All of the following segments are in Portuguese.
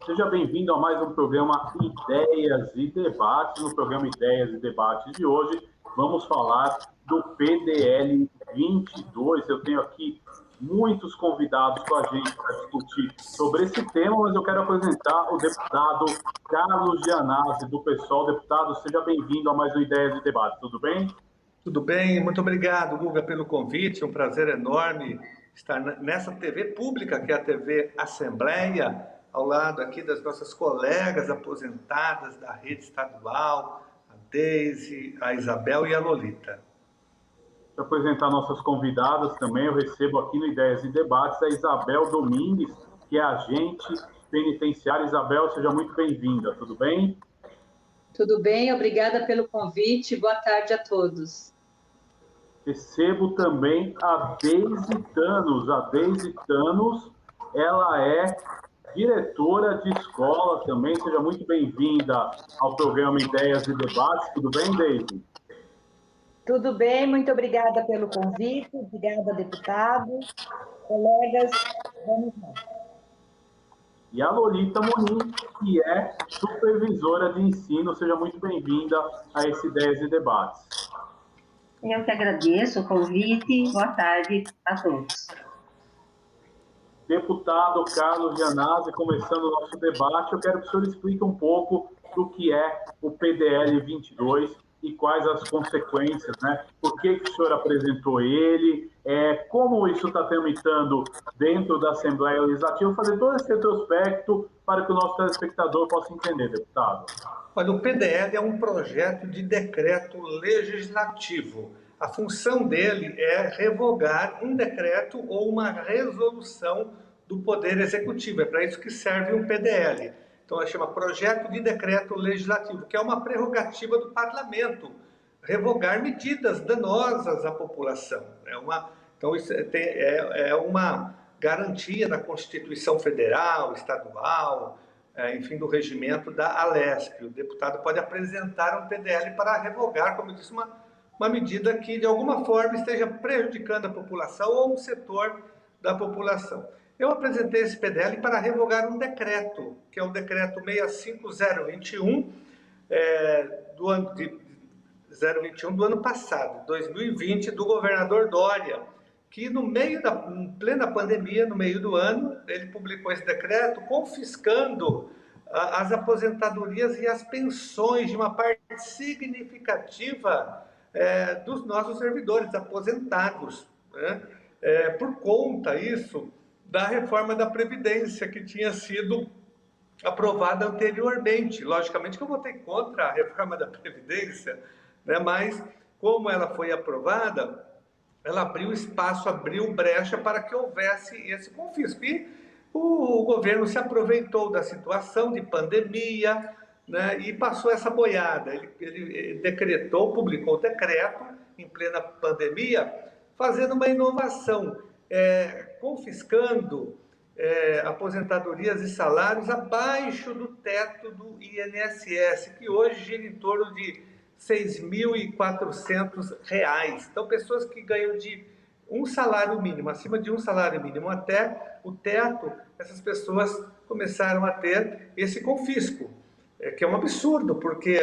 Seja bem-vindo a mais um programa Ideias e Debates. No programa Ideias e Debates de hoje, vamos falar do PDL 22. Eu tenho aqui muitos convidados com a gente para discutir sobre esse tema, mas eu quero apresentar o deputado Carlos Gianazzi, do PSOL. Deputado, seja bem-vindo a mais um Ideias e Debates. Tudo bem? Tudo bem, muito obrigado, Guga, pelo convite. É um prazer enorme estar nessa TV pública, que é a TV Assembleia, ao lado aqui das nossas colegas aposentadas da rede estadual, a Deise, a Isabel e a Lolita. Para apresentar nossas convidadas também, eu recebo aqui no Ideias e Debates a Isabel Domingues, que é agente penitenciária. Isabel, seja muito bem-vinda, tudo bem? Tudo bem, obrigada pelo convite. Boa tarde a todos. Recebo também a Deise Thanos. A Deise Thanos, ela é diretora de escola também. Seja muito bem-vinda ao programa Ideias e Debates. Tudo bem, Deise? Tudo bem, muito obrigada pelo convite. Obrigada, deputado. Colegas, vamos lá. E a Lolita Moniz, que é supervisora de ensino. Seja muito bem-vinda a esse Ideias e Debates. Eu que agradeço o convite. Boa tarde a todos. Deputado Carlos Gianazzi, começando o nosso debate, eu quero que o senhor explique um pouco do que é o PDL 22 e quais as consequências, né? Por que o senhor apresentou ele, como isso está tramitando dentro da Assembleia Legislativa, fazer todo esse retrospecto para que o nosso telespectador possa entender, deputado. Olha, o PDL é um projeto de decreto legislativo. A função dele é revogar um decreto ou uma resolução do Poder Executivo. É para isso que serve um PDL. Então, ela chama Projeto de Decreto Legislativo, que é uma prerrogativa do Parlamento, revogar medidas danosas à população. Então, isso é uma garantia da Constituição Federal, Estadual, enfim, do regimento da Alesp. O deputado pode apresentar um PDL para revogar, como eu disse, uma medida que, de alguma forma, esteja prejudicando a população ou um setor da população. Eu apresentei esse PDL para revogar um decreto, que é o decreto 65021, do ano passado, 2020, do governador Dória, que em plena pandemia, no meio do ano, ele publicou esse decreto confiscando as aposentadorias e as pensões de uma parte significativa dos nossos servidores aposentados, né? Por conta, isso, da reforma da Previdência, que tinha sido aprovada anteriormente. Logicamente que eu votei contra a reforma da Previdência, né? Mas, como ela foi aprovada, ela abriu espaço, abriu brecha para que houvesse esse confisco. E o governo se aproveitou da situação de pandemia, né, e passou essa boiada. Ele decretou, publicou o decreto em plena pandemia, fazendo uma inovação, confiscando aposentadorias e salários abaixo do teto do INSS, que hoje gira em torno de R$ 6.400. Então, pessoas que ganham de um salário mínimo, acima de um salário mínimo até o teto, essas pessoas começaram a ter esse confisco, que é um absurdo, porque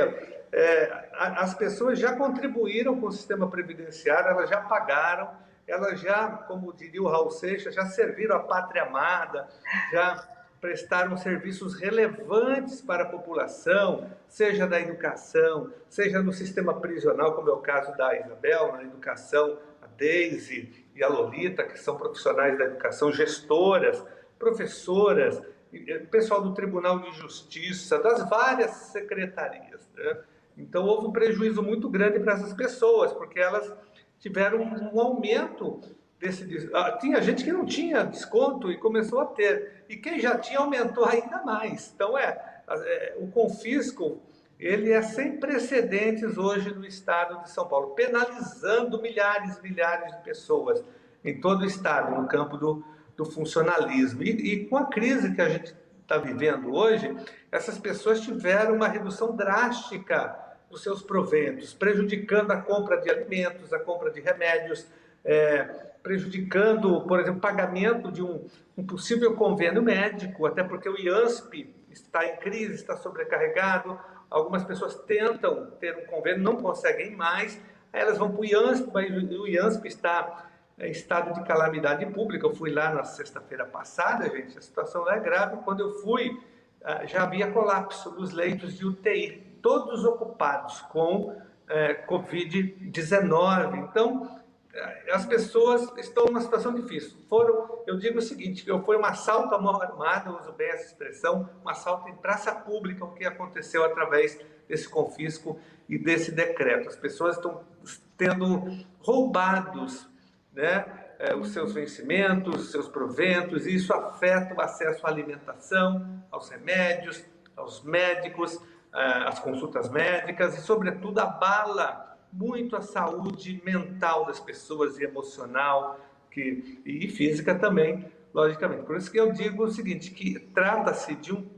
as pessoas já contribuíram com o sistema previdenciário, elas já pagaram, elas já, como diria o Raul Seixas, já serviram a pátria amada, já prestaram serviços relevantes para a população, seja na educação, seja no sistema prisional, como é o caso da Isabel, na educação, a Deise e a Lolita, que são profissionais da educação, gestoras, professoras, pessoal do Tribunal de Justiça, das várias secretarias, né? Então, houve um prejuízo muito grande para essas pessoas, porque elas tiveram um aumento tinha gente que não tinha desconto e começou a ter, e quem já tinha aumentou ainda mais. Então, o confisco, ele é sem precedentes hoje no estado de São Paulo, penalizando milhares de pessoas em todo o estado, no campo do funcionalismo. E com a crise que a gente está vivendo hoje, essas pessoas tiveram uma redução drástica dos seus proventos, prejudicando a compra de alimentos, a compra de remédios, prejudicando, por exemplo, o pagamento de um possível convênio médico, até porque o IANSP está em crise, está sobrecarregado. Algumas pessoas tentam ter um convênio, não conseguem mais, aí elas vão para o IANSP, o IANSP está em estado de calamidade pública. Eu fui lá na sexta-feira passada, gente, a situação lá é grave. Quando eu fui, já havia colapso dos leitos de UTI, todos ocupados com Covid-19. Então, as pessoas estão numa situação difícil. Eu digo o seguinte, foi um assalto à mão armada, uso bem essa expressão, um assalto em praça pública, o que aconteceu através desse confisco e desse decreto. As pessoas estão tendo roubados, né, os seus vencimentos, os seus proventos, e isso afeta o acesso à alimentação, aos remédios, aos médicos, às consultas médicas e, sobretudo, abala muito a saúde mental das pessoas e emocional e física também, logicamente. Por isso que eu digo o seguinte, que trata-se de um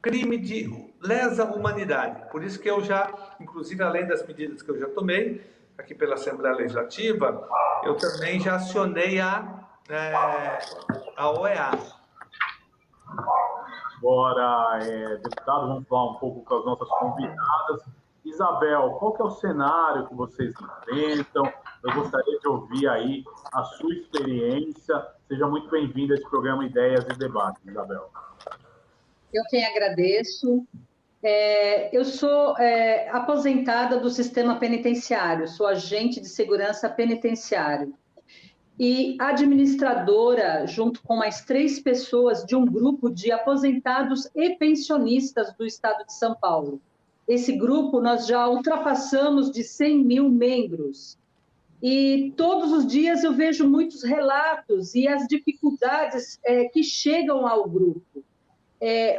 crime de lesa humanidade. Por isso que eu já, inclusive, além das medidas que eu já tomei aqui pela Assembleia Legislativa, eu também já acionei a OEA. Agora, deputado, vamos falar um pouco com as nossas convidadas. Isabel, qual que é o cenário que vocês enfrentam? Eu gostaria de ouvir aí a sua experiência. Seja muito bem-vinda a esse programa Ideias e Debates, Isabel. Eu quem agradeço. Eu sou aposentada do sistema penitenciário, sou agente de segurança penitenciário e administradora, junto com mais 3 pessoas, de um grupo de aposentados e pensionistas do estado de São Paulo. Esse grupo nós já ultrapassamos de 100 mil membros. E todos os dias eu vejo muitos relatos e as dificuldades que chegam ao grupo.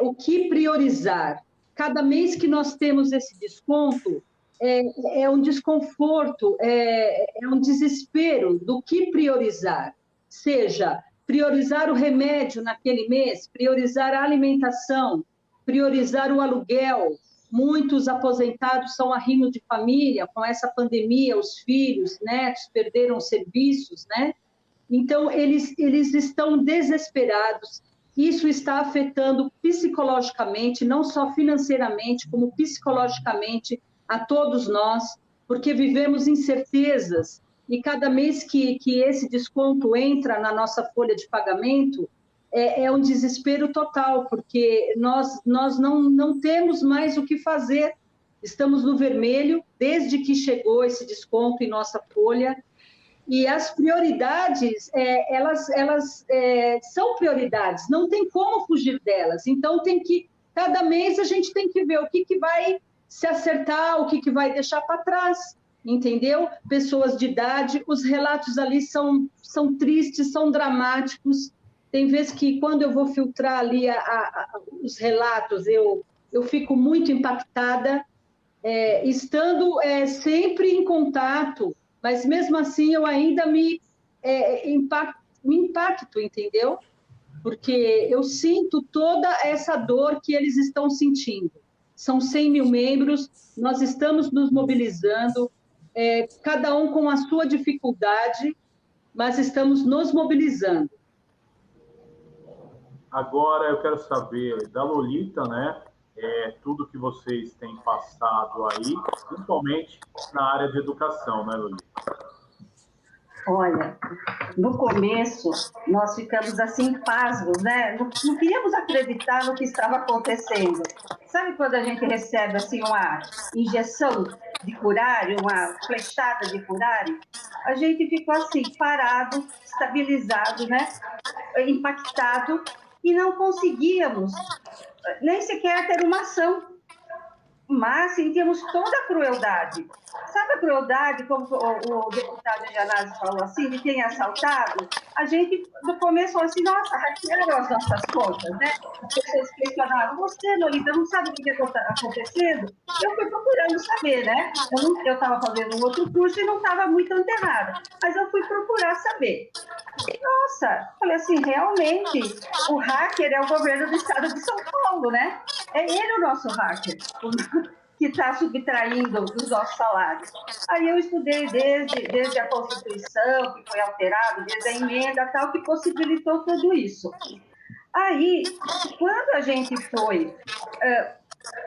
O que priorizar? Cada mês que nós temos esse desconto, é um desconforto, é um desespero do que priorizar. Seja priorizar o remédio naquele mês, priorizar a alimentação, priorizar o aluguel. Muitos aposentados são arrimo de família, com essa pandemia, os filhos, netos perderam serviços, né? Então, eles estão desesperados. Isso está afetando psicologicamente, não só financeiramente, como psicologicamente a todos nós, porque vivemos incertezas e cada mês que esse desconto entra na nossa folha de pagamento, é um desespero total, porque nós não temos mais o que fazer. Estamos no vermelho desde que chegou esse desconto em nossa folha. E as prioridades, elas são prioridades, não tem como fugir delas. Então, cada mês a gente tem que ver o que vai se acertar, o que vai deixar para trás, entendeu? Pessoas de idade, os relatos ali são tristes, são dramáticos. Tem vezes que, quando eu vou filtrar ali os relatos, eu fico muito impactada, estando sempre em contato, mas mesmo assim eu ainda me impacto, entendeu? Porque eu sinto toda essa dor que eles estão sentindo. São 100 mil membros, nós estamos nos mobilizando, cada um com a sua dificuldade, mas estamos nos mobilizando. Agora eu quero saber da Lolita, né? Tudo que vocês têm passado aí, principalmente na área de educação, né, Lolita? Olha, no começo nós ficamos assim pasmos, né? Não queríamos acreditar no que estava acontecendo. Sabe quando a gente recebe assim uma injeção de curário, uma flechada de curário? A gente ficou assim parado, estabilizado, né? Impactado, e não conseguíamos nem sequer ter uma ação. Mas sentíamos toda a crueldade. Sabe a crueldade, como o deputado Janazzi falou assim, de quem é assaltado? A gente, no começo, falou assim, nossa, hackearam as nossas contas, né? As pessoas questionaram, você, Lolita, não sabe o que está acontecendo? Eu fui procurando saber, né? Eu estava fazendo um outro curso e não estava muito antenada, mas eu fui procurar saber. Nossa, falei assim, realmente, o hacker é o governo do estado de São Paulo, né? É ele o nosso hacker, que está subtraindo os nossos salários. Aí eu estudei desde a Constituição, que foi alterada, desde a emenda tal, que possibilitou tudo isso. Aí, quando a gente foi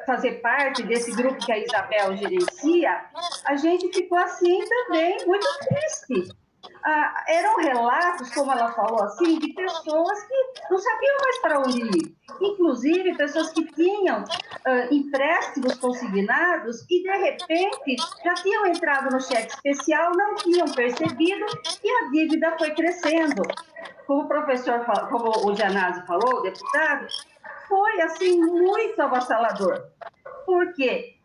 fazer parte desse grupo que a Isabel gerencia, a gente ficou assim também muito triste. Eram relatos, como ela falou assim, de pessoas que não sabiam mais para onde ir. Inclusive, pessoas que tinham empréstimos consignados e, de repente, já tinham entrado no cheque especial, não tinham percebido e a dívida foi crescendo. Como o professor, como o Gianazzi falou, o deputado, foi, assim, muito avassalador. Porque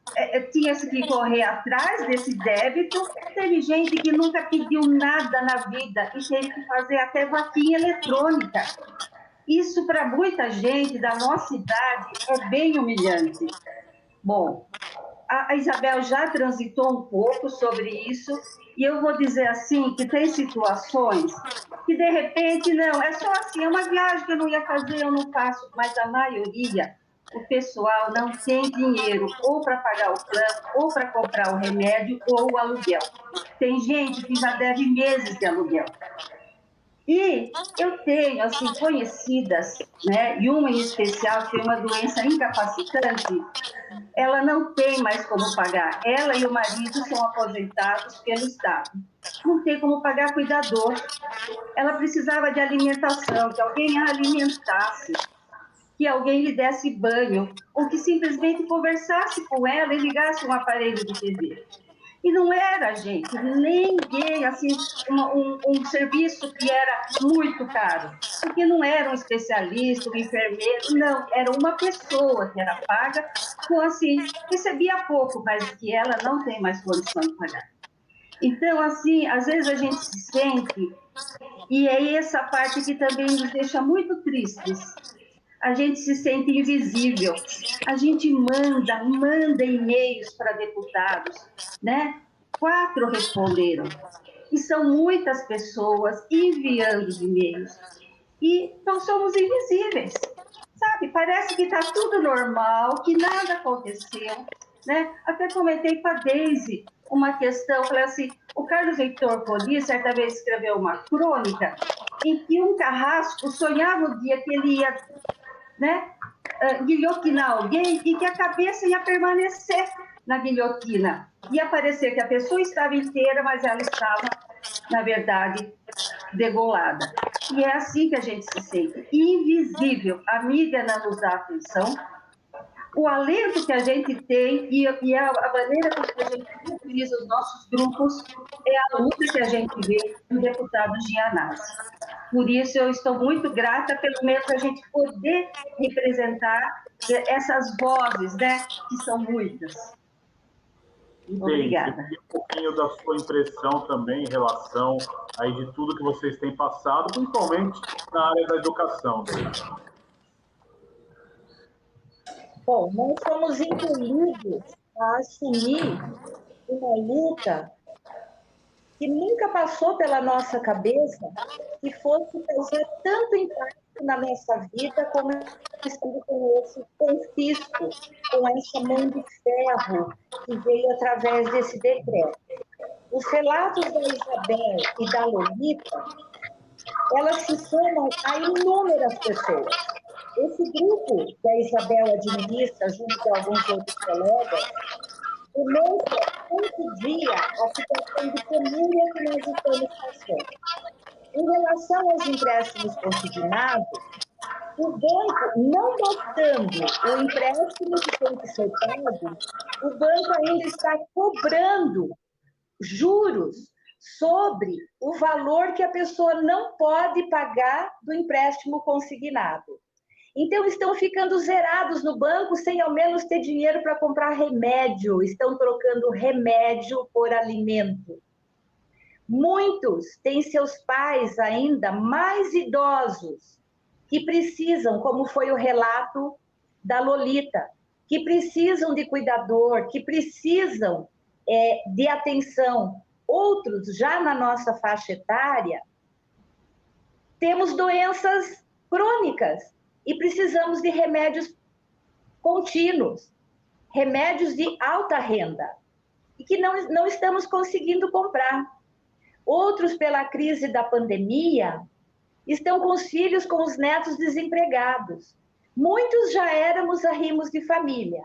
tinha-se que correr atrás desse débito, teve gente que nunca pediu nada na vida e teve que fazer até vaquinha eletrônica. Isso, para muita gente da nossa idade, é bem humilhante. Bom, a Isabel já transitou um pouco sobre isso, e eu vou dizer assim, que tem situações que, de repente, não, é só assim, é uma viagem que eu não ia fazer, eu não faço, mas a maioria, o pessoal não tem dinheiro ou para pagar o plano, ou para comprar o remédio, ou o aluguel. Tem gente que já deve meses de aluguel. E eu tenho, assim, conhecidas, né, e uma em especial que tem uma doença incapacitante, ela não tem mais como pagar. Ela e o marido são aposentados pelo Estado. Não tem como pagar cuidador. Ela precisava de alimentação, que alguém a alimentasse, que alguém lhe desse banho, ou que simplesmente conversasse com ela e ligasse um aparelho de TV. E não era, gente, ninguém, assim, um serviço que era muito caro, porque não era um especialista, um enfermeiro, não, era uma pessoa que era paga, com, assim, recebia pouco, mas que ela não tem mais condição de pagar. Então, assim, às vezes a gente se sente, e é essa parte que também nos deixa muito tristes, a gente se sente invisível. A gente manda e-mails para deputados, né? 4 responderam. E são muitas pessoas enviando os e-mails. E nós somos invisíveis, sabe? Parece que está tudo normal, que nada aconteceu, né? Até comentei com a Deise uma questão, falei assim, o Carlos Heitor Coni, certa vez, escreveu uma crônica em que um carrasco sonhava o dia que ele ia, né, guilhotinar alguém e que a cabeça ia permanecer na guilhotina. Ia parecer que a pessoa estava inteira, mas ela estava, na verdade, degolada. E é assim que a gente se sente, invisível. A mídia não nos dá atenção. O alento que a gente tem e a maneira com que a gente utiliza os nossos grupos é a luta que a gente vê do deputado Gianazzi. Por isso, eu estou muito grata, pelo menos, a gente poder representar essas vozes, né, que são muitas. Obrigada. Bem, um pouquinho da sua impressão também em relação aí de tudo que vocês têm passado, principalmente na área da educação. Bom, nós fomos impelidos a assumir uma luta que nunca passou pela nossa cabeça que fosse fazer tanto impacto na nossa vida como estando com esse confisco, com essa mão de ferro que veio através desse decreto. Os relatos da Isabel e da Lolita, elas se somam a inúmeras pessoas. Esse grupo que a Isabel administra, junto com alguns outros colegas, demonstra todo dia a situação de penúria que nós estamos passando. Em relação aos empréstimos consignados, o banco, não bastando o empréstimo que tem que ser pago, o banco ainda está cobrando juros sobre o valor que a pessoa não pode pagar do empréstimo consignado. Então, estão ficando zerados no banco sem ao menos ter dinheiro para comprar remédio. Estão trocando remédio por alimento. Muitos têm seus pais ainda mais idosos que precisam, como foi o relato da Lolita, que precisam de cuidador, que precisam de atenção. Outros, já na nossa faixa etária, temos doenças crônicas e precisamos de remédios contínuos, remédios de alta renda, e que não estamos conseguindo comprar. Outros, pela crise da pandemia, estão com os filhos, com os netos desempregados. Muitos já éramos arrimos de família.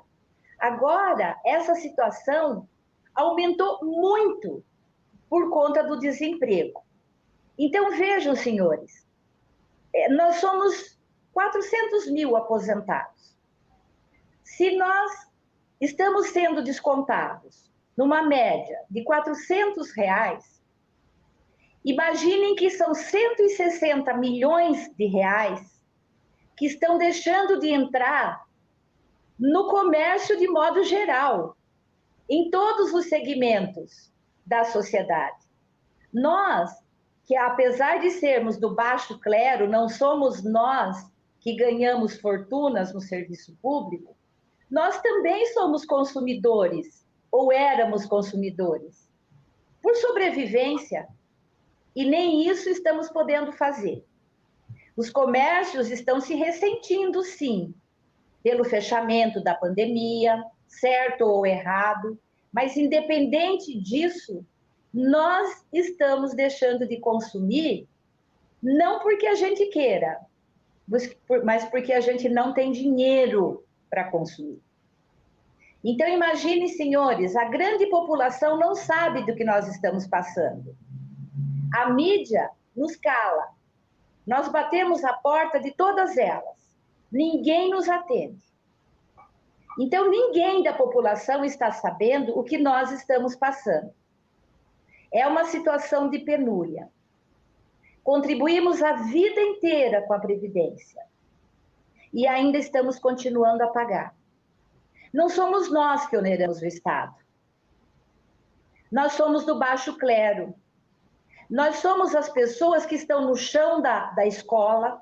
Agora, essa situação aumentou muito por conta do desemprego. Então, vejam, senhores, nós somos 400 mil aposentados. Se nós estamos sendo descontados numa média de R$400, imaginem que são 160 milhões de reais que estão deixando de entrar no comércio de modo geral, em todos os segmentos da sociedade. Nós, que apesar de sermos do baixo clero, não somos nós que ganhamos fortunas no serviço público, nós também somos consumidores, ou éramos consumidores, por sobrevivência, e nem isso estamos podendo fazer. Os comércios estão se ressentindo, sim, pelo fechamento da pandemia, certo ou errado, mas independente disso, nós estamos deixando de consumir, não porque a gente queira, mas porque a gente não tem dinheiro para consumir. Então, imagine, senhores, a grande população não sabe do que nós estamos passando. A mídia nos cala. Nós batemos a porta de todas elas. Ninguém nos atende. Então, ninguém da população está sabendo o que nós estamos passando. É uma situação de penúria. Contribuímos a vida inteira com a Previdência. E ainda estamos continuando a pagar. Não somos nós que oneramos o Estado. Nós somos do baixo clero. Nós somos as pessoas que estão no chão da escola,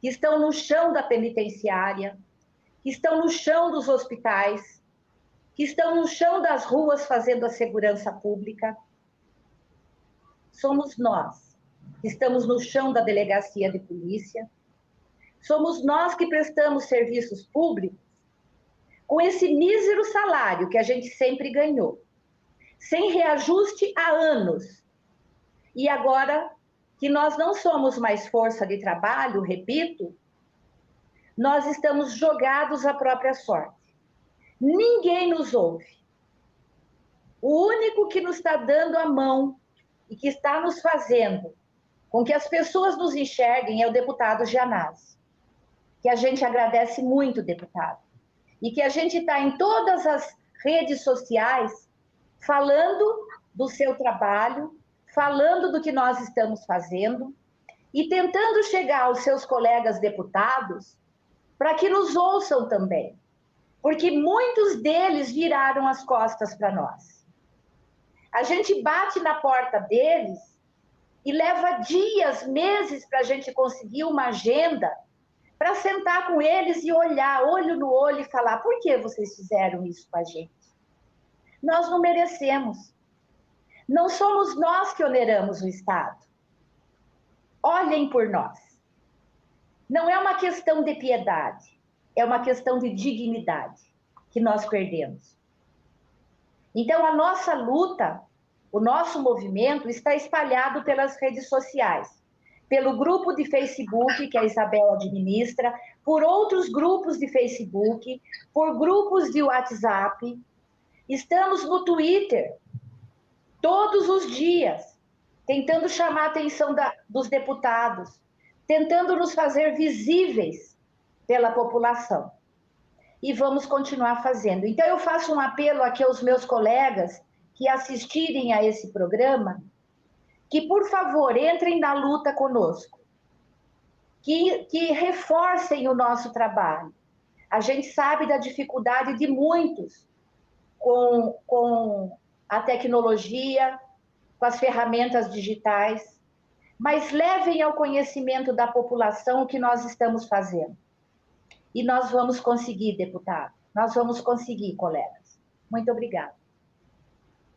que estão no chão da penitenciária, que estão no chão dos hospitais, que estão no chão das ruas fazendo a segurança pública. Somos nós que estamos no chão da delegacia de polícia. Somos nós que prestamos serviços públicos com esse mísero salário que a gente sempre ganhou, sem reajuste há anos. E agora que nós não somos mais força de trabalho, repito, nós estamos jogados à própria sorte. Ninguém nos ouve. O único que nos está dando a mão e que está nos fazendo com que as pessoas nos enxerguem é o deputado Gianazzi, que a gente agradece muito, deputado. E que a gente está em todas as redes sociais falando do seu trabalho, falando do que nós estamos fazendo e tentando chegar aos seus colegas deputados para que nos ouçam também, porque muitos deles viraram as costas para nós. A gente bate na porta deles e leva dias, meses para a gente conseguir uma agenda para sentar com eles e olhar, olho no olho e falar: por que vocês fizeram isso com a gente? Nós não merecemos. Não somos nós que oneramos o Estado. Olhem por nós. Não é uma questão de piedade, é uma questão de dignidade que nós perdemos. Então, a nossa luta, o nosso movimento está espalhado pelas redes sociais, pelo grupo de Facebook que a Isabel administra, por outros grupos de Facebook, por grupos de WhatsApp. Estamos no Twitter todos os dias, tentando chamar a atenção dos deputados, tentando nos fazer visíveis pela população. E vamos continuar fazendo. Então, eu faço um apelo aqui aos meus colegas que assistirem a esse programa, que, por favor, entrem na luta conosco, que reforcem o nosso trabalho. A gente sabe da dificuldade de muitos com a tecnologia, com as ferramentas digitais, mas levem ao conhecimento da população o que nós estamos fazendo. E nós vamos conseguir, deputado. Nós vamos conseguir, colegas. Muito obrigada.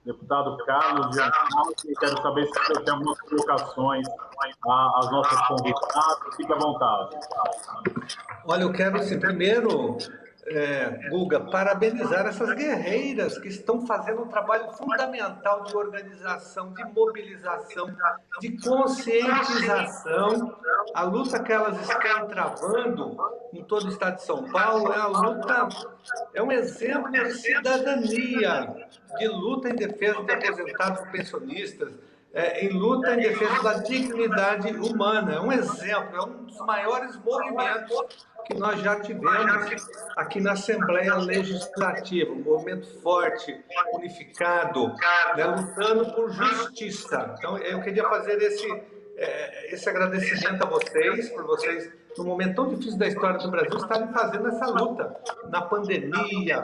Deputado Carlos, eu quero saber se você tem algumas colocações às nossas convidadas. Fique à vontade. Olha, eu quero, assim, primeiro, Guga, parabenizar essas guerreiras que estão fazendo um trabalho fundamental de organização, de mobilização, de conscientização. A luta que elas estão travando em todo o estado de São Paulo é um exemplo de cidadania, de luta em defesa de aposentados e pensionistas, em luta em defesa da dignidade humana. É um exemplo, é um dos maiores movimentos que nós já tivemos aqui na Assembleia Legislativa, um movimento forte, unificado, né, lutando por justiça. Então, eu queria fazer esse agradecimento a vocês, por vocês, num momento tão difícil da história do Brasil, estarem fazendo essa luta na pandemia,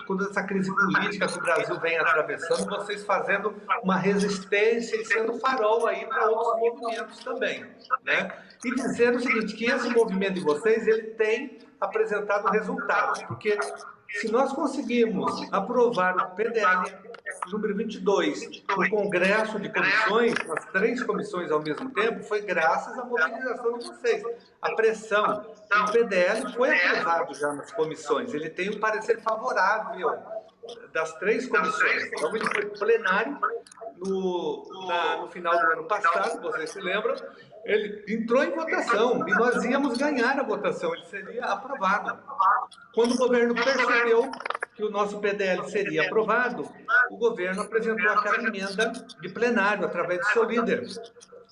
com toda essa crise política que o Brasil vem atravessando, vocês fazendo uma resistência e sendo farol aí para outros movimentos também, né? E dizer o seguinte, que esse movimento de vocês, ele tem apresentado resultados, porque se nós conseguimos aprovar o PDL número 22 no Congresso de Comissões, as 3 comissões ao mesmo tempo, foi graças à mobilização de vocês, a pressão. O PDL foi aprovado já nas comissões, ele tem um parecer favorável das 3 comissões. Então, ele foi plenário no final do ano passado, vocês se lembram, ele entrou em votação e nós íamos ganhar a votação, ele seria aprovado. Quando o governo percebeu que o nosso PDL seria aprovado, o governo apresentou aquela emenda de plenário através do seu líder,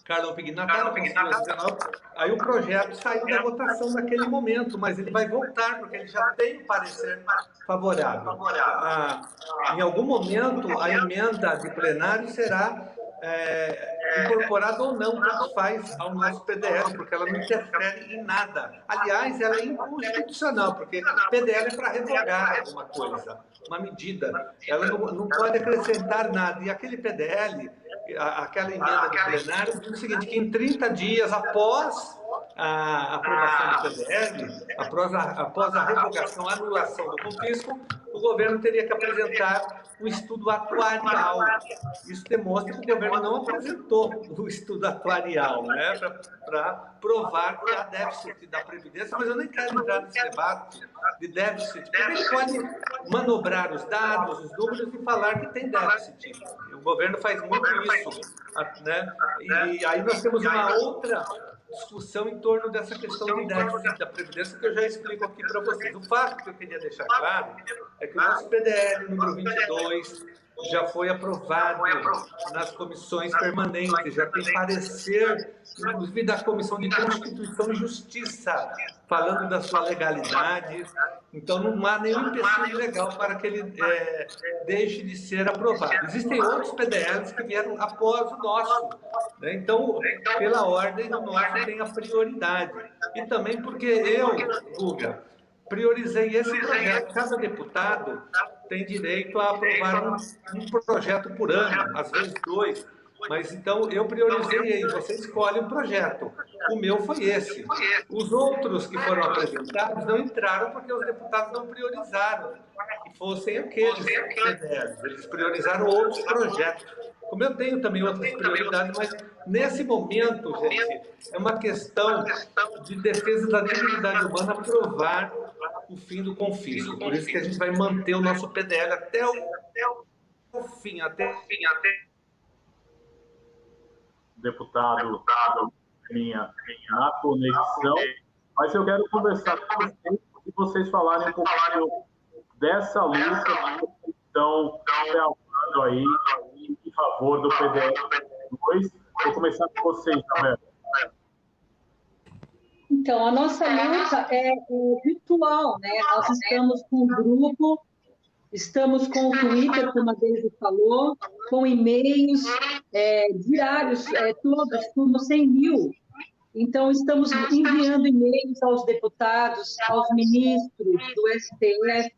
Carlão Pignataro, conseguiu as 19. Aí o projeto saiu da votação naquele momento, mas ele vai voltar, porque ele já tem um parecer favorável. Em algum momento, a emenda de plenário será incorporada ou não, tanto faz ao nosso PDL, porque ela não interfere em nada. Aliás, ela é inconstitucional, porque PDL é para revogar alguma coisa, uma medida. Ela não pode acrescentar nada. E aquele PDL, aquela emenda do plenário, diz o seguinte, que em 30 dias após a aprovação do PDL, após a revogação, a anulação do confisco, o governo teria que apresentar um estudo atuarial. Isso demonstra que o governo não apresentou o estudo atuarial, né, para provar que há déficit da Previdência, mas eu nem quero entrar nesse debate de déficit, porque ele pode manobrar os dados, os números e falar que tem déficit. O governo faz muito isso, né? E aí nós temos uma outra discussão em torno dessa questão de déficit da Previdência, que eu já explico aqui para vocês. O fato que eu queria deixar claro é que o nosso PDL número 22 já foi aprovado nas comissões permanentes, já tem parecer, inclusive da Comissão de Constituição e Justiça, falando da sua legalidade. Então, não há nenhum empecilho legal para que ele deixe de ser aprovado. Existem outros PDLs que vieram após o nosso, né? Então, pela ordem, o nosso tem a prioridade. E também porque eu, Guga, priorizei esse projeto. Cada deputado tem direito a aprovar um projeto por ano, às vezes 2. Mas então eu priorizei aí, você escolhe um projeto. O meu foi esse. Os outros que foram apresentados não entraram porque os deputados não priorizaram que fossem aqueles PDLs. Eles priorizaram outros projetos. Como eu tenho também outras prioridades, mas nesse momento, gente, é uma questão de defesa da dignidade humana aprovar o fim do confisco. Por isso que a gente vai manter o nosso PDL até o fim, até deputado minha na conexão, mas eu quero conversar com vocês e vocês falarem um pouquinho dessa luta que estão travando aí em favor do PDL 2. Vou começar com vocês, Isabel. Então, a nossa luta é virtual, né? Nós estamos com um grupo, estamos com o Twitter, como a Deise falou, com e-mails diários, todos, como 100 mil. Então, estamos enviando e-mails aos deputados, aos ministros do STF,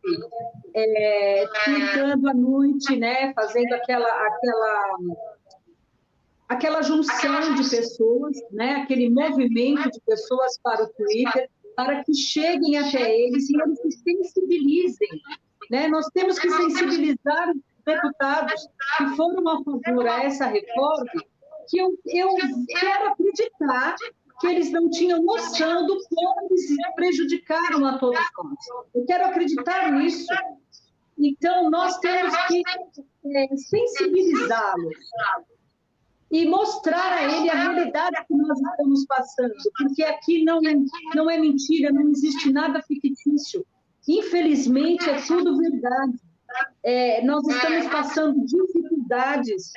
tweetando à noite, né? Fazendo aquela junção de pessoas, né? Aquele movimento de pessoas para o Twitter, para que cheguem até eles e eles se sensibilizem. Né? Nós temos que sensibilizar os deputados que foram a favor a essa reforma, que eu quero acreditar que eles não tinham noção do quanto eles prejudicaram a todos nós. Eu quero acreditar nisso. Então, nós temos que sensibilizá-los e mostrar a ele a realidade que nós estamos passando, porque aqui não é mentira, não existe nada fictício. Infelizmente, é tudo verdade. Nós estamos passando dificuldades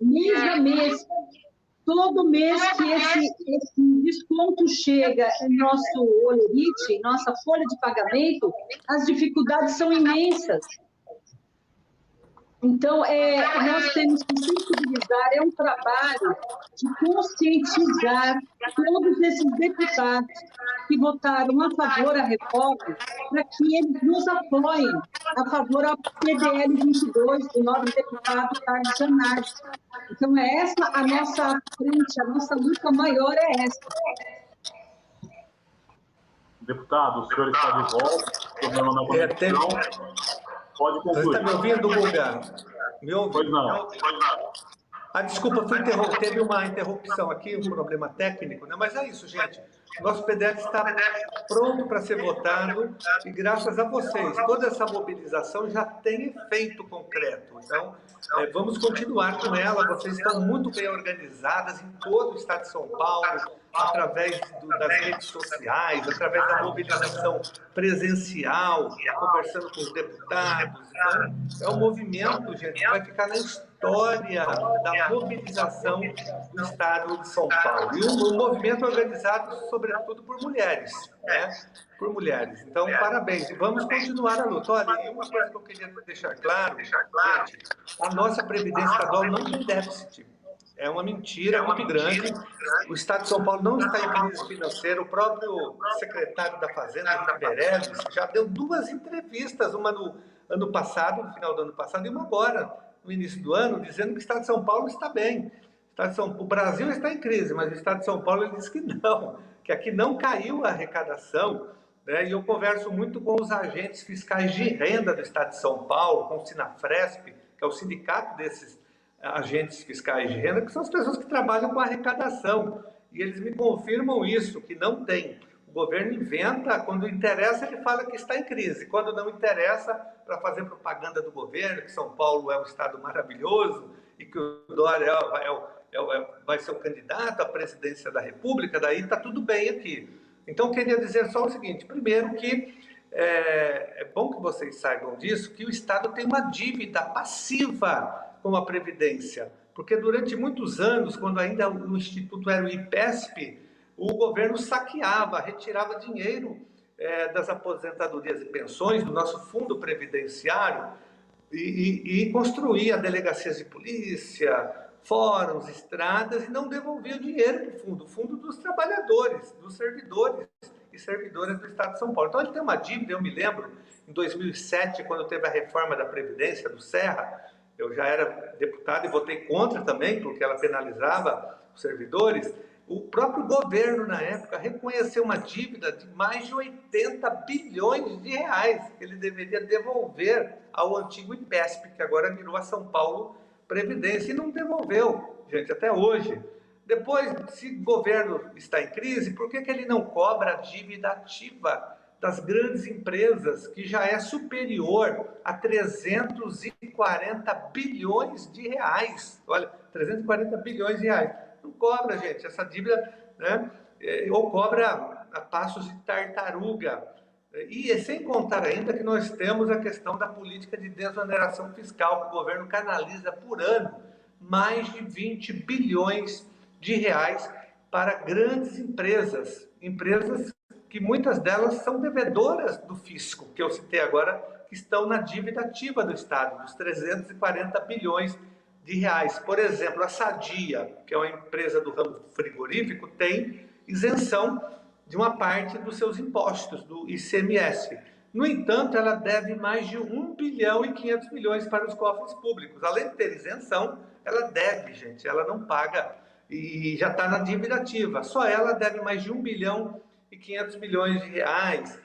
mês a mês. Todo mês que esse desconto chega em nosso holerite, nossa folha de pagamento, as dificuldades são imensas. Então, nós temos que sensibilizar, é um trabalho de conscientizar todos esses deputados que votaram a favor da reforma, para que eles nos apoiem a favor da PDL 22, do nobre deputado Carlos Zanardi. Então, é essa a nossa frente, a nossa luta maior é essa. Deputado, o senhor está de volta, problema na conexão. Pode concluir. Você está me ouvindo, Guga? Me ouve? Pois não. Desculpa, teve uma interrupção aqui, um problema técnico, né? Mas é isso, gente. Nosso PDL está pronto para ser votado e graças a vocês, toda essa mobilização já tem efeito concreto. Então, vamos continuar com ela. Vocês estão muito bem organizadas em todo o estado de São Paulo, através das redes sociais, através da mobilização presencial, conversando com os deputados. Então, é um movimento, gente, que vai ficar na história da mobilização do estado de São Paulo. E um movimento organizado, sobretudo, por mulheres, né? Por mulheres. Então, parabéns. E vamos continuar a luta. Olha, e uma coisa que eu queria deixar claro, gente, a nossa Previdência Estadual não tem déficit. É uma mentira muito grande. O Estado de São Paulo não está em crise financeira. O próprio secretário da Fazenda, Henrique Meirelles, já deu 2 entrevistas, uma no ano passado, no final do ano passado, e uma agora, no início do ano, dizendo que o Estado de São Paulo está bem. O Brasil está em crise, mas o Estado de São Paulo ele diz que não, que aqui não caiu a arrecadação, né? E eu converso muito com os agentes fiscais de renda do Estado de São Paulo, com o Sinafresp, que é o sindicato desses agentes fiscais de renda, que são as pessoas que trabalham com arrecadação. E eles me confirmam isso, que não tem. O governo inventa, quando interessa ele fala que está em crise, quando não interessa, para fazer propaganda do governo, que São Paulo é um estado maravilhoso e que o Dória vai ser o candidato à presidência da República, daí está tudo bem aqui. Então, queria dizer só o seguinte, primeiro que é bom que vocês saibam disso, que o Estado tem uma dívida passiva com a Previdência, porque durante muitos anos, quando ainda o Instituto era o IPESP, o governo saqueava, retirava dinheiro das aposentadorias e pensões do nosso fundo previdenciário e construía delegacias de polícia, fóruns, estradas, e não devolvia o dinheiro para o fundo dos trabalhadores, dos servidores e servidoras do Estado de São Paulo. Então ele tem uma dívida, eu me lembro, em 2007, quando teve a reforma da Previdência do Serra, eu já era deputado e votei contra também, porque ela penalizava os servidores. O próprio governo, na época, reconheceu uma dívida de mais de 80 bilhões de reais que ele deveria devolver ao antigo IPESP, que agora virou a São Paulo Previdência, e não devolveu, gente, até hoje. Depois, se o governo está em crise, por que ele não cobra a dívida ativa das grandes empresas, que já é superior a 340 bilhões de reais? Olha, 340 bilhões de reais. Não cobra, gente, essa dívida, né? Ou cobra a passos de tartaruga. E sem contar ainda que nós temos a questão da política de desoneração fiscal, que o governo canaliza por ano mais de 20 bilhões de reais para grandes empresas, empresas que muitas delas são devedoras do fisco, que eu citei agora, que estão na dívida ativa do Estado, dos 340 bilhões de reais. Por exemplo, a Sadia, que é uma empresa do ramo frigorífico, tem isenção de uma parte dos seus impostos, do ICMS. No entanto, ela deve mais de 1 bilhão e 500 milhões para os cofres públicos. Além de ter isenção, ela deve, gente, ela não paga e já está na dívida ativa. Só ela deve mais de 1 bilhão e 500 milhões de reais.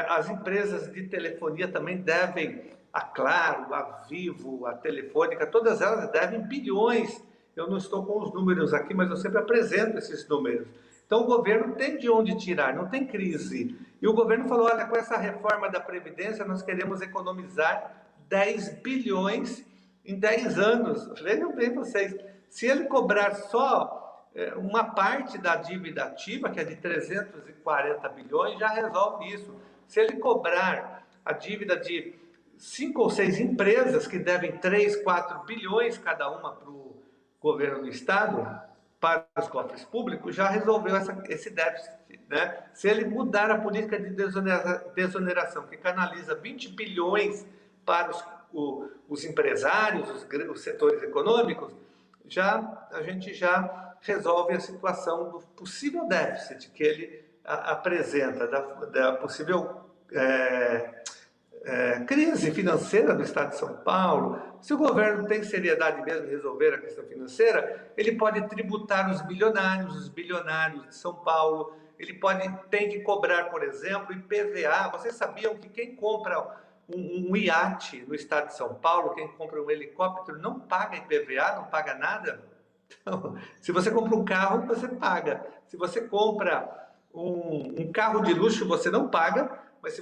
As empresas de telefonia também devem, a Claro, a Vivo, a Telefônica, todas elas devem bilhões. eu não estou com os números aqui, mas eu sempre apresento esses números. Então, o governo tem de onde tirar, não tem crise. E o governo falou, olha, com essa reforma da Previdência, nós queremos economizar 10 bilhões em 10 anos. Vejam bem vocês, se ele cobrar só uma parte da dívida ativa, que é de 340 bilhões, já resolve isso. Se ele cobrar a dívida de 5 ou 6 empresas, que devem 3, 4 bilhões cada uma para o governo do Estado, para os cofres públicos, já resolveu esse déficit, né? Se ele mudar a política de desoneração, que canaliza 20 bilhões para os empresários, os setores econômicos, a gente já resolve a situação do possível déficit que ele apresenta, da possível crise financeira do Estado de São Paulo. Se o governo tem seriedade mesmo em resolver a questão financeira, ele pode tributar os bilionários de São Paulo, tem que cobrar, por exemplo, IPVA. Vocês sabiam que quem compra um iate no Estado de São Paulo, quem compra um helicóptero, não paga IPVA, não paga nada? Então, se você compra um carro, você paga. Se você compra um carro de luxo, você não paga. Mas se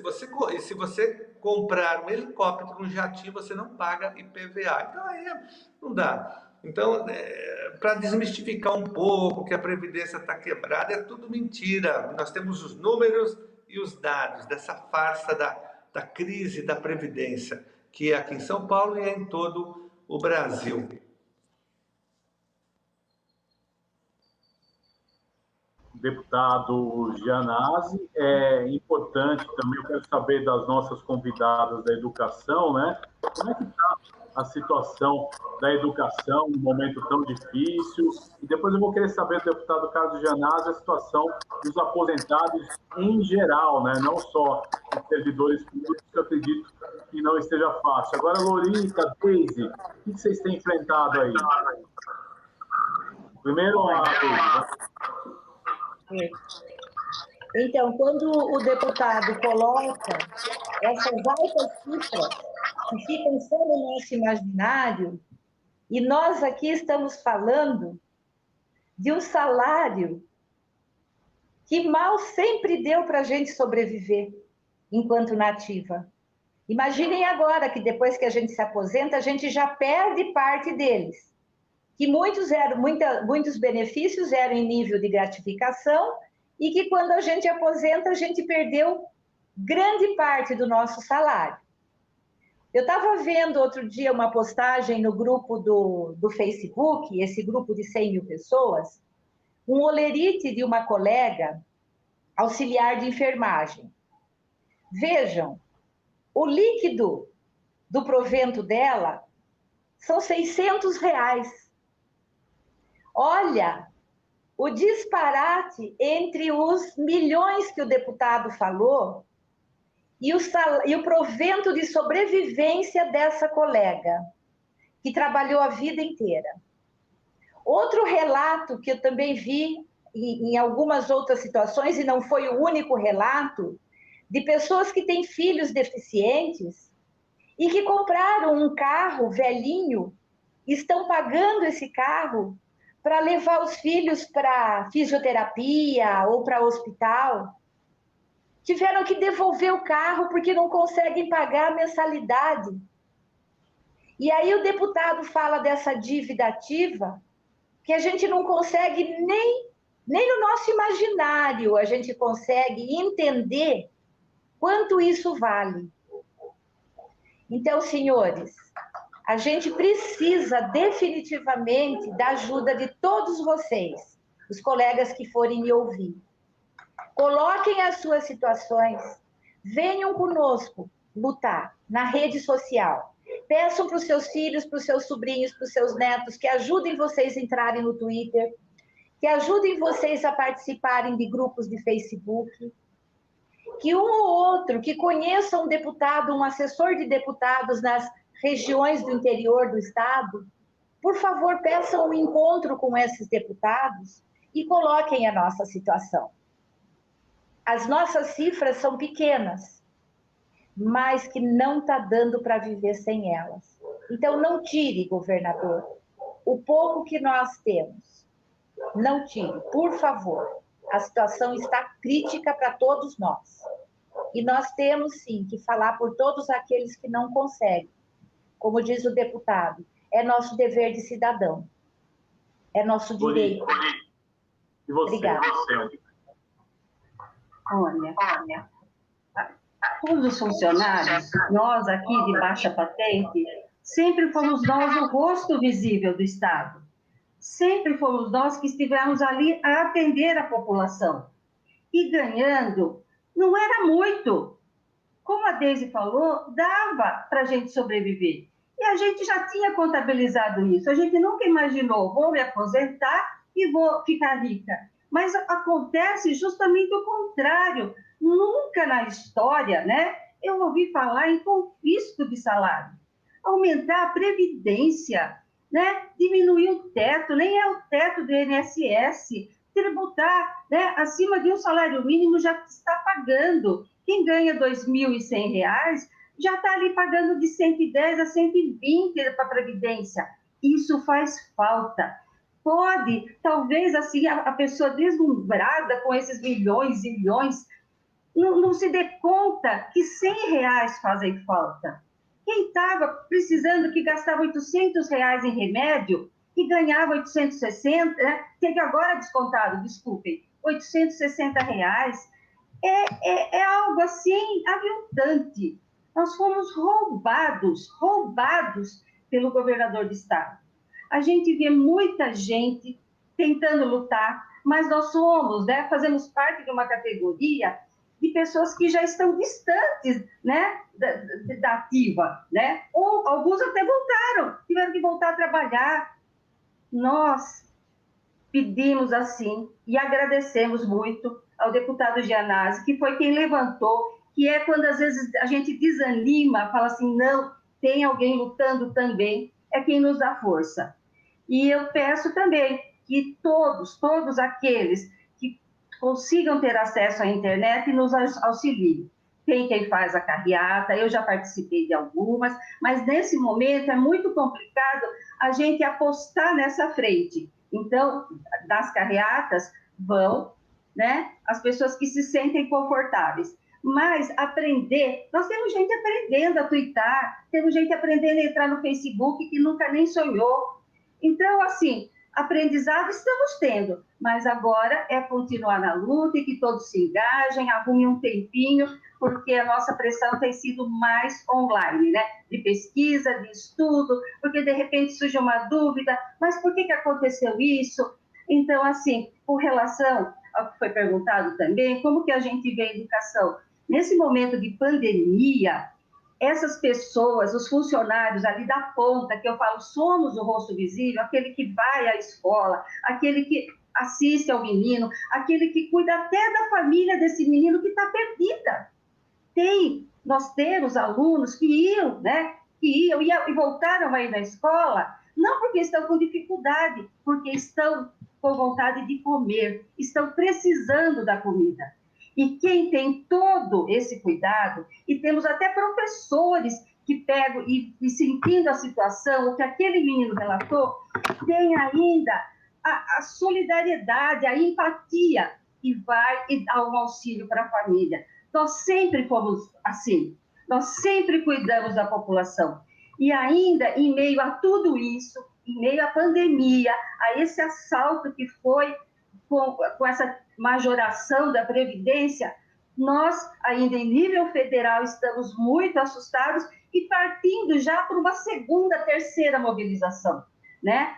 você comprar um helicóptero, um jatinho, você não paga IPVA. Então aí não dá. Então, para desmistificar um pouco que a Previdência está quebrada, é tudo mentira. Nós temos os números e os dados dessa farsa da crise da Previdência, que é aqui em São Paulo e é em todo o Brasil. Deputado Gianazzi, é importante também, eu quero saber das nossas convidadas da educação, né? Como é que está a situação da educação num momento tão difícil? E depois eu vou querer saber do deputado Carlos Gianazzi a situação dos aposentados em geral, né? Não só os servidores públicos, que eu acredito que não esteja fácil. Agora, Lorita, Deise, o que vocês têm enfrentado aí? Primeiro, a Então, quando o deputado coloca essas altas cifras que ficam só no nosso imaginário, e nós aqui estamos falando de um salário que mal sempre deu para a gente sobreviver enquanto nativa. Imaginem agora que depois que a gente se aposenta, a gente já perde parte deles. Que muitos benefícios eram em nível de gratificação e que quando a gente aposenta, a gente perdeu grande parte do nosso salário. Eu estava vendo outro dia uma postagem no grupo do Facebook, esse grupo de 100 mil pessoas, um olerite de uma colega auxiliar de enfermagem. Vejam, o líquido do provento dela são R$600. Olha, o disparate entre os milhões que o deputado falou e o provento de sobrevivência dessa colega, que trabalhou a vida inteira. Outro relato que eu também vi em algumas outras situações, e não foi o único relato, de pessoas que têm filhos deficientes e que compraram um carro velhinho, estão pagando esse carro para levar os filhos para fisioterapia ou para hospital. Tiveram que devolver o carro porque não conseguem pagar a mensalidade. E aí o deputado fala dessa dívida ativa, que a gente não consegue nem no nosso imaginário, a gente consegue entender quanto isso vale. Então, senhores, a gente precisa definitivamente da ajuda de todos vocês, os colegas que forem me ouvir. Coloquem as suas situações, venham conosco lutar na rede social. Peçam para os seus filhos, para os seus sobrinhos, para os seus netos, que ajudem vocês a entrarem no Twitter, que ajudem vocês a participarem de grupos de Facebook, que um ou outro que conheça um deputado, um assessor de deputados nas regiões do interior do estado, por favor, peçam um encontro com esses deputados e coloquem a nossa situação. As nossas cifras são pequenas, mas que não está dando para viver sem elas. Então, não tire, governador, o pouco que nós temos. Não tire, por favor. A situação está crítica para todos nós. E nós temos, sim, que falar por todos aqueles que não conseguem. Como diz o deputado, é nosso dever de cidadão. É nosso direito. E você? Obrigada. Olha, todos os funcionários, nós aqui de baixa patente, sempre fomos nós o rosto visível do Estado. Sempre fomos nós que estivemos ali a atender a população. E ganhando, não era muito. Como a Deise falou, dava para a gente sobreviver. E a gente já tinha contabilizado isso. A gente nunca imaginou, vou me aposentar e vou ficar rica. Mas acontece justamente o contrário. Nunca na história, né, eu ouvi falar em confisco de salário. Aumentar a previdência, né, diminuir o teto, nem é o teto do INSS, tributar, né, acima de um salário mínimo já está pagando. Quem ganha R$ 2.100 já está ali pagando de 110 a 120 para a Previdência. Isso faz falta. Pode, talvez, assim, a pessoa deslumbrada com esses milhões e milhões, não se dê conta que R$ 100 fazem falta. Quem estava precisando, que gastava R$ 800 em remédio e ganhava 860, né? Teve agora descontado, desculpem, R$ 860, é algo assim aviltante. Nós fomos roubados pelo governador de estado. A gente vê muita gente tentando lutar, mas nós somos, né, fazemos parte de uma categoria de pessoas que já estão distantes, né, da ativa, né? Ou alguns até voltaram, tiveram que voltar a trabalhar. Nós pedimos assim e agradecemos muito ao deputado Gianazzi, que foi quem levantou, que é quando às vezes a gente desanima, fala assim, não, tem alguém lutando também, é quem nos dá força. E eu peço também que todos aqueles que consigam ter acesso à internet nos auxiliem. Tem quem faz a carreata, eu já participei de algumas, mas nesse momento é muito complicado a gente apostar nessa frente. Então, das carreatas vão, né, as pessoas que se sentem confortáveis. Mas aprender, nós temos gente aprendendo a twittar, temos gente aprendendo a entrar no Facebook que nunca nem sonhou. Então, assim, aprendizado estamos tendo, mas agora é continuar na luta e que todos se engajem, arrumem um tempinho, porque a nossa pressão tem sido mais online, né? De pesquisa, de estudo, porque de repente surge uma dúvida, mas por que aconteceu isso? Então, assim, com relação ao que foi perguntado também, como que a gente vê a educação? Nesse momento de pandemia, essas pessoas, os funcionários ali da ponta, que eu falo, somos o rosto visível, aquele que vai à escola, aquele que assiste ao menino, aquele que cuida até da família desse menino que está perdida. Nós temos alunos que iam, né, e voltaram a ir na escola, não porque estão com dificuldade, porque estão com vontade de comer, estão precisando da comida. E quem tem todo esse cuidado, e temos até professores que pegam e sentindo a situação, o que aquele menino relatou, tem ainda a solidariedade, a empatia, e vai e dá um auxílio para a família. Nós sempre fomos assim, nós sempre cuidamos da população. E ainda, em meio a tudo isso, em meio à pandemia, a esse assalto que foi com essa majoração da Previdência, nós, ainda em nível federal, estamos muito assustados e partindo já para uma segunda, terceira mobilização, né?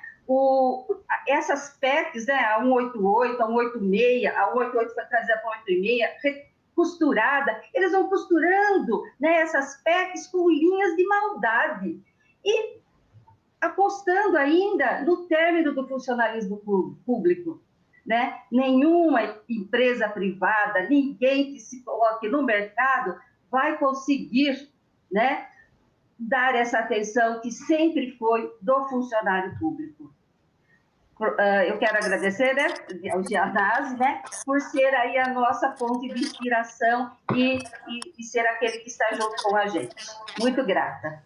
Essas PECs, né, a 188, a 186, a 188 foi trazida para a 186, costurada, eles vão costurando, né, essas PECs com linhas de maldade e apostando ainda no término do funcionalismo público, né? Nenhuma empresa privada, ninguém que se coloque no mercado vai conseguir, né, dar essa atenção que sempre foi do funcionário público. Eu quero agradecer, né, ao Gianazzi, né, por ser aí a nossa fonte de inspiração e ser aquele que está junto com a gente. Muito grata.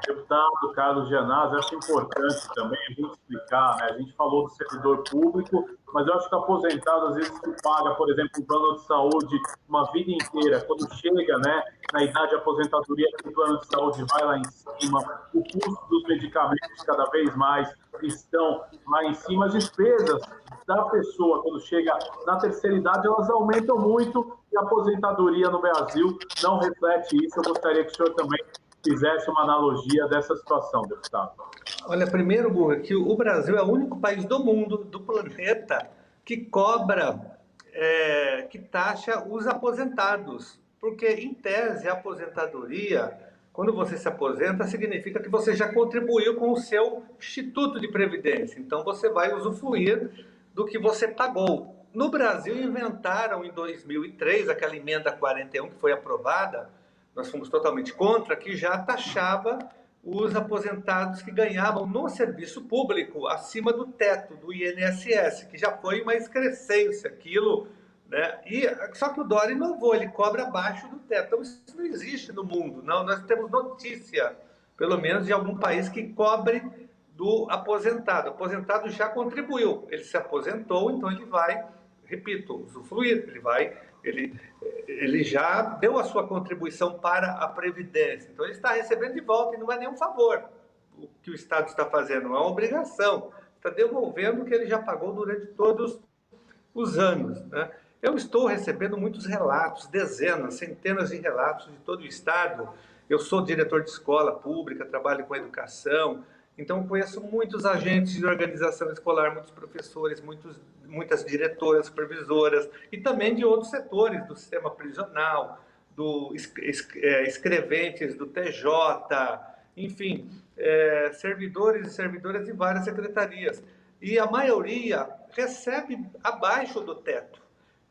Deputado Carlos Gianazzi, acho importante também a gente explicar, né? A gente falou do servidor público, mas eu acho que o aposentado, às vezes, que paga, por exemplo, um plano de saúde uma vida inteira, quando chega, né, na idade de aposentadoria, o plano de saúde vai lá em cima, o custo dos medicamentos cada vez mais estão lá em cima, as despesas da pessoa, quando chega na terceira idade, elas aumentam muito e a aposentadoria no Brasil não reflete isso. Eu gostaria que o senhor também fizesse uma analogia dessa situação, deputado. Olha, primeiro, Guga, que o Brasil é o único país do mundo, do planeta, que cobra, que taxa os aposentados. Porque, em tese, a aposentadoria, quando você se aposenta, significa que você já contribuiu com o seu Instituto de Previdência. Então, você vai usufruir do que você pagou. No Brasil, inventaram em 2003 aquela emenda 41 que foi aprovada, nós fomos totalmente contra, que já taxava os aposentados que ganhavam no serviço público acima do teto do INSS, que já foi uma excrescência aquilo, né? Só que o Dória inovou, ele cobra abaixo do teto. Então isso não existe no mundo, não. Nós temos notícia, pelo menos, de algum país que cobre do aposentado. O aposentado já contribuiu, ele se aposentou, então ele vai, repito, usufruir, ele já deu a sua contribuição para a Previdência. Então, ele está recebendo de volta, e não é nenhum favor o que o Estado está fazendo, é uma obrigação. Está devolvendo o que ele já pagou durante todos os anos, né? Eu estou recebendo muitos relatos, dezenas, centenas de relatos de todo o Estado. Eu sou diretor de escola pública, trabalho com educação, então conheço muitos agentes de organização escolar, muitos professores, muitas diretoras, supervisoras, e também de outros setores, do sistema prisional, escreventes do TJ, enfim, servidores e servidoras de várias secretarias. E a maioria recebe abaixo do teto.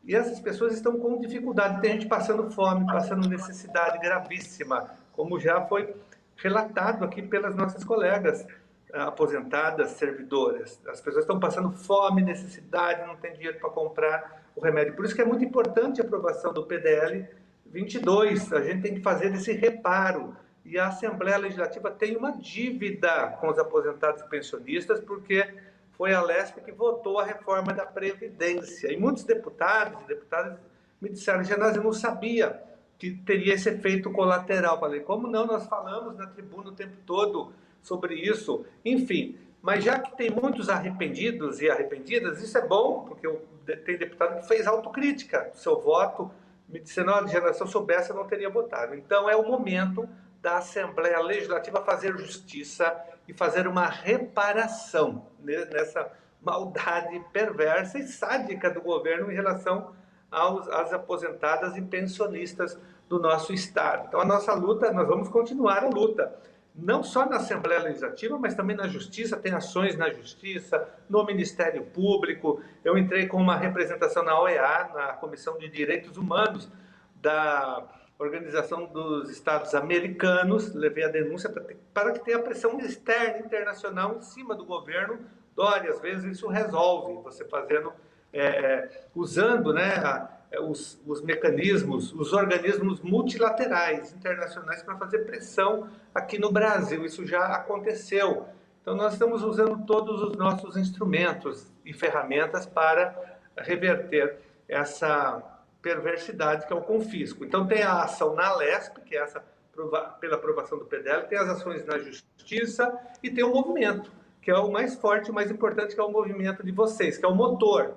E essas pessoas estão com dificuldade, tem gente passando fome, passando necessidade gravíssima, como já foi relatado aqui pelas nossas colegas aposentadas, servidoras. As pessoas estão passando fome, necessidade, não tem dinheiro para comprar o remédio. Por isso que é muito importante a aprovação do PDL 22. A gente tem que fazer esse reparo. E a Assembleia Legislativa tem uma dívida com os aposentados e pensionistas, porque foi a Lesp que votou a reforma da Previdência. E muitos deputados e deputadas me disseram, Gianazzi, eu não sabia que teria esse efeito colateral. Falei, como não? Nós falamos na tribuna o tempo todo sobre isso. Enfim, mas já que tem muitos arrependidos e arrependidas, isso é bom, porque tem deputado que fez autocrítica do seu voto, me dizendo, olha, se eu soubesse eu não teria votado. Então é o momento da Assembleia Legislativa fazer justiça e fazer uma reparação nessa maldade perversa e sádica do governo em relação às aposentadas e pensionistas do nosso Estado. Então a nossa luta, nós vamos continuar a luta, não só na Assembleia Legislativa, mas também na Justiça, tem ações na Justiça, no Ministério Público. Eu entrei com uma representação na OEA, na Comissão de Direitos Humanos da Organização dos Estados Americanos, levei a denúncia para que tenha pressão externa, internacional, em cima do governo Dória. Às vezes isso resolve, você fazendo, usando, né, os mecanismos, os organismos multilaterais, internacionais, para fazer pressão aqui no Brasil. Isso já aconteceu. Então nós estamos usando todos os nossos instrumentos e ferramentas para reverter essa perversidade que é o confisco. Então tem a ação na Lesp, que é essa pela aprovação do PDL, tem as ações na Justiça e tem o movimento, que é o mais forte, o mais importante, que é o movimento de vocês, que é o motor,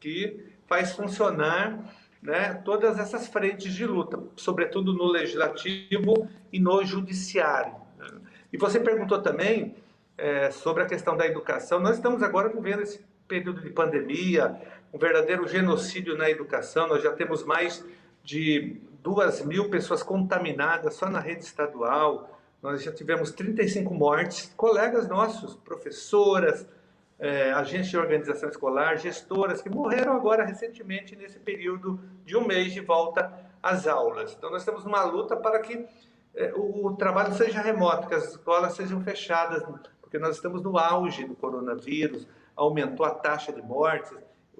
que faz funcionar, né, todas essas frentes de luta, sobretudo no Legislativo e no Judiciário. E você perguntou também sobre a questão da educação. Nós estamos agora vivendo esse período de pandemia, um verdadeiro genocídio na educação. Nós já temos mais de 2.000 pessoas contaminadas só na rede estadual. Nós já tivemos 35 mortes, colegas nossos, professoras, agentes de organização escolar, gestoras, que morreram agora recentemente nesse período de um mês de volta às aulas. Então nós estamos numa luta para que o trabalho seja remoto, que as escolas sejam fechadas, porque nós estamos no auge do coronavírus, aumentou a taxa de mortes,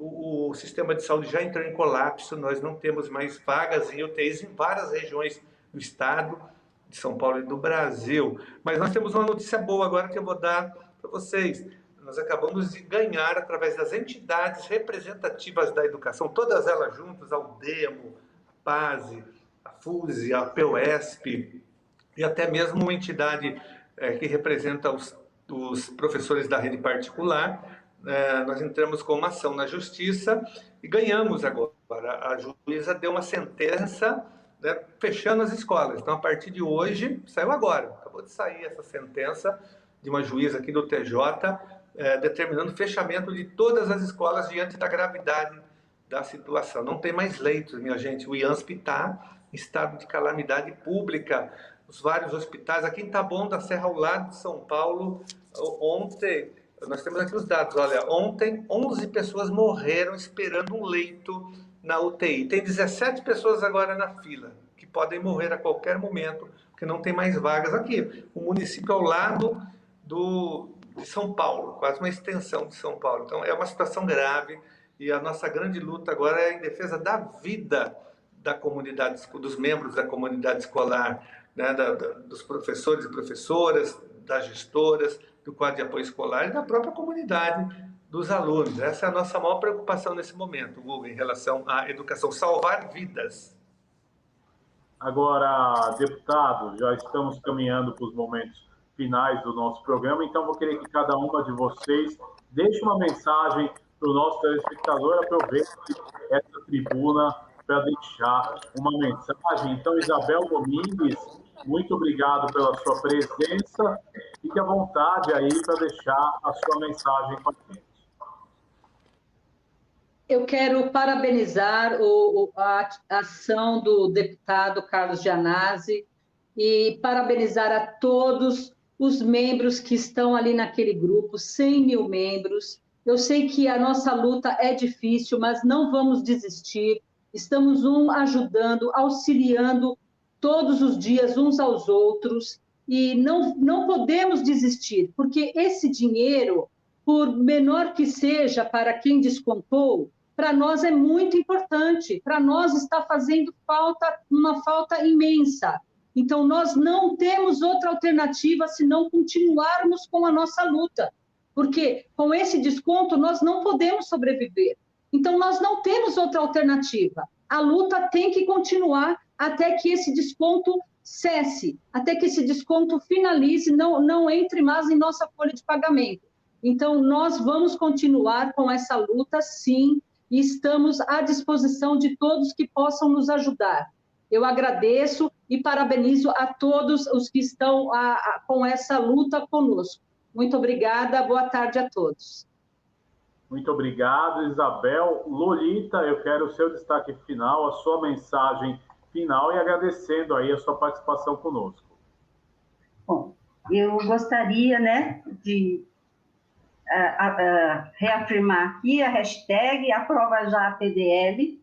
o sistema de saúde já entrou em colapso, nós não temos mais vagas em UTIs em várias regiões do estado, de São Paulo e do Brasil. Mas nós temos uma notícia boa agora que eu vou dar para vocês. Nós acabamos de ganhar, através das entidades representativas da educação, todas elas juntas, a UDEMO, a PASE, a FUSE, a PEUESP, e até mesmo uma entidade que representa os professores da rede particular. Nós entramos com uma ação na justiça e ganhamos agora. A juíza deu uma sentença, né, fechando as escolas. Então, a partir de hoje, saiu agora, acabou de sair essa sentença de uma juíza aqui do TJ, determinando o fechamento de todas as escolas diante da gravidade da situação. Não tem mais leitos, minha gente. O IANSP está em estado de calamidade pública. Os vários hospitais, aqui em Taboão da Serra, ao lado de São Paulo, ontem, nós temos aqui os dados, olha, ontem 11 pessoas morreram esperando um leito na UTI. Tem 17 pessoas agora na fila, que podem morrer a qualquer momento, porque não tem mais vagas aqui. O município ao lado de São Paulo, quase uma extensão de São Paulo. Então, é uma situação grave e a nossa grande luta agora é em defesa da vida da comunidade, dos membros da comunidade escolar, né, dos professores e professoras, das gestoras, do quadro de apoio escolar e da própria comunidade dos alunos. Essa é a nossa maior preocupação nesse momento, Guga, em relação à educação, salvar vidas. Agora, deputado, já estamos caminhando para os momentos finais do nosso programa, então vou querer que cada uma de vocês deixe uma mensagem para o nosso telespectador. Aproveite essa tribuna para deixar uma mensagem. Então, Isabel Domingues, muito obrigado pela sua presença. Fique à vontade aí para deixar a sua mensagem com a gente. Eu quero parabenizar a ação do deputado Carlos Gianazzi e parabenizar a todos os membros que estão ali naquele grupo, 100 mil membros. Eu sei que a nossa luta é difícil, mas não vamos desistir. Estamos ajudando, auxiliando todos os dias uns aos outros e não podemos desistir, porque esse dinheiro, por menor que seja para quem descontou, para nós é muito importante, para nós está fazendo falta, uma falta imensa. Então, nós não temos outra alternativa senão continuarmos com a nossa luta, porque com esse desconto nós não podemos sobreviver. Então, nós não temos outra alternativa. A luta tem que continuar até que esse desconto cesse, até que esse desconto finalize, não entre mais em nossa folha de pagamento. Então, nós vamos continuar com essa luta, sim, e estamos à disposição de todos que possam nos ajudar. Eu agradeço e parabenizo a todos os que estão com essa luta conosco. Muito obrigada, boa tarde a todos. Muito obrigado, Isabel. Lolita, eu quero o seu destaque final, a sua mensagem final e agradecendo aí a sua participação conosco. Bom, eu gostaria, né, de reafirmar aqui a hashtag Aprova Já PDL,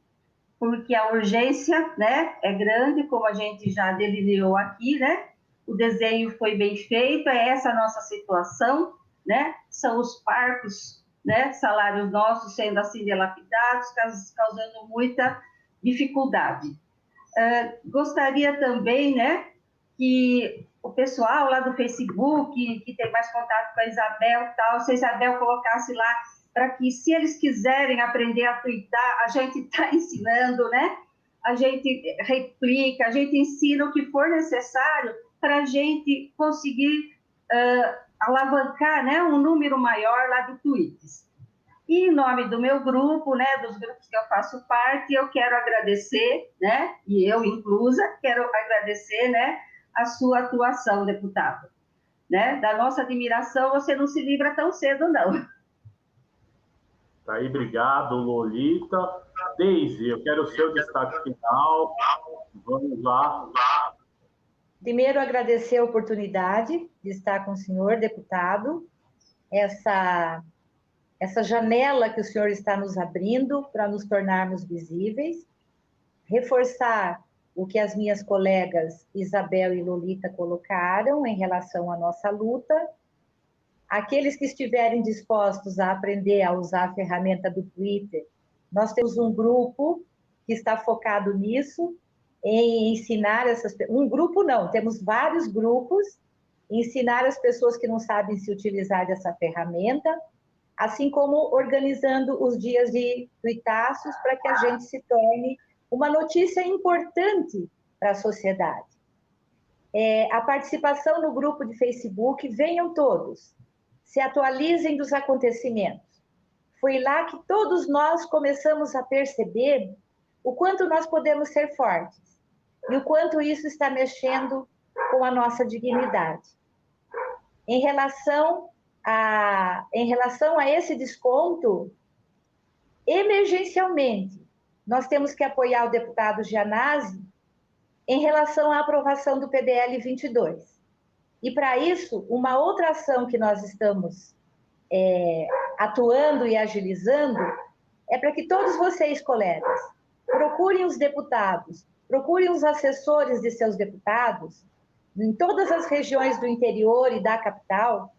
porque a urgência, né, é grande, como a gente já delineou aqui, né? O desenho foi bem feito, é essa a nossa situação, né? São os parcos, né, salários nossos sendo assim dilapidados, causando muita dificuldade. Gostaria também, né, que o pessoal lá do Facebook, que tem mais contato com a Isabel, tal, se a Isabel colocasse lá, para que, se eles quiserem aprender a tweetar, a gente está ensinando, né? A gente replica, a gente ensina o que for necessário para a gente conseguir alavancar, né, um número maior lá de tweets. E em nome do meu grupo, né, dos grupos que eu faço parte, eu quero agradecer, né, e eu inclusa, quero agradecer, né, a sua atuação, deputado. Né? Da nossa admiração, você não se livra tão cedo, não. Tá aí, obrigado, Lolita. Deise, eu quero o seu destaque final. Vamos lá. Primeiro, agradecer a oportunidade de estar com o senhor, deputado, essa janela que o senhor está nos abrindo para nos tornarmos visíveis, reforçar o que as minhas colegas Isabel e Lolita colocaram em relação à nossa luta. Aqueles que estiverem dispostos a aprender a usar a ferramenta do Twitter, nós temos um grupo que está focado nisso, em ensinar um grupo não, temos vários grupos, ensinar as pessoas que não sabem se utilizar dessa ferramenta, assim como organizando os dias de tuitaços para que a gente se torne uma notícia importante para a sociedade. A participação no grupo de Facebook, venham todos, se atualizem dos acontecimentos. Foi lá que todos nós começamos a perceber o quanto nós podemos ser fortes e o quanto isso está mexendo com a nossa dignidade. Em relação a esse desconto, emergencialmente, nós temos que apoiar o deputado Gianazzi em relação à aprovação do PDL 22. E, para isso, uma outra ação que nós estamos atuando e agilizando é para que todos vocês, colegas, procurem os deputados, procurem os assessores de seus deputados em todas as regiões do interior e da capital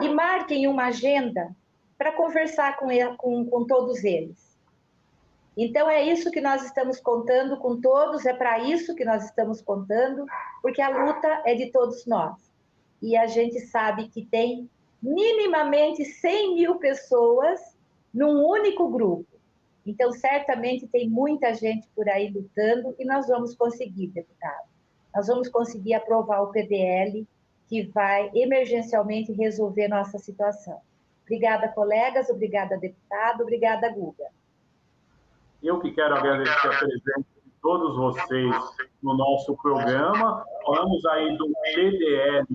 e marquem uma agenda para conversar com todos eles. Então, é isso que nós estamos contando com todos, é para isso que nós estamos contando, porque a luta é de todos nós. E a gente sabe que tem minimamente 100 mil pessoas num único grupo. Então, certamente tem muita gente por aí lutando e nós vamos conseguir, deputado. Nós vamos conseguir aprovar o PDL que vai emergencialmente resolver nossa situação. Obrigada, colegas, obrigada, deputado, obrigada, Guga. Eu que quero agradecer a presença de todos vocês no nosso programa. Falamos aí do PDL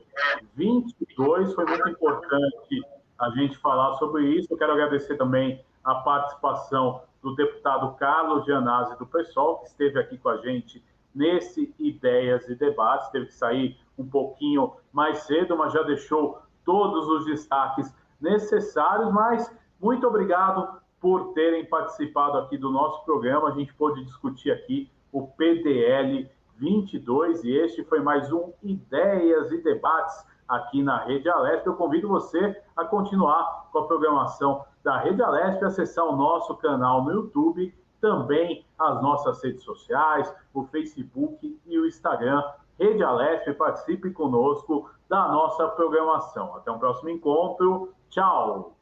22, foi muito importante a gente falar sobre isso. Eu quero agradecer também a participação do deputado Carlos Gianazzi, do PSOL, que esteve aqui com a gente nesse Ideias e Debates. Teve que sair um pouquinho mais cedo, mas já deixou todos os destaques necessários. Mas muito obrigado por terem participado aqui do nosso programa. A gente pôde discutir aqui o PDL 22 e este foi mais um Ideias e Debates aqui na Rede Alesp. Eu convido você a continuar com a programação da Rede Alesp, acessar o nosso canal no YouTube, também as nossas redes sociais, o Facebook e o Instagram. Rede Alesp, participe conosco da nossa programação. Até um próximo encontro. Tchau!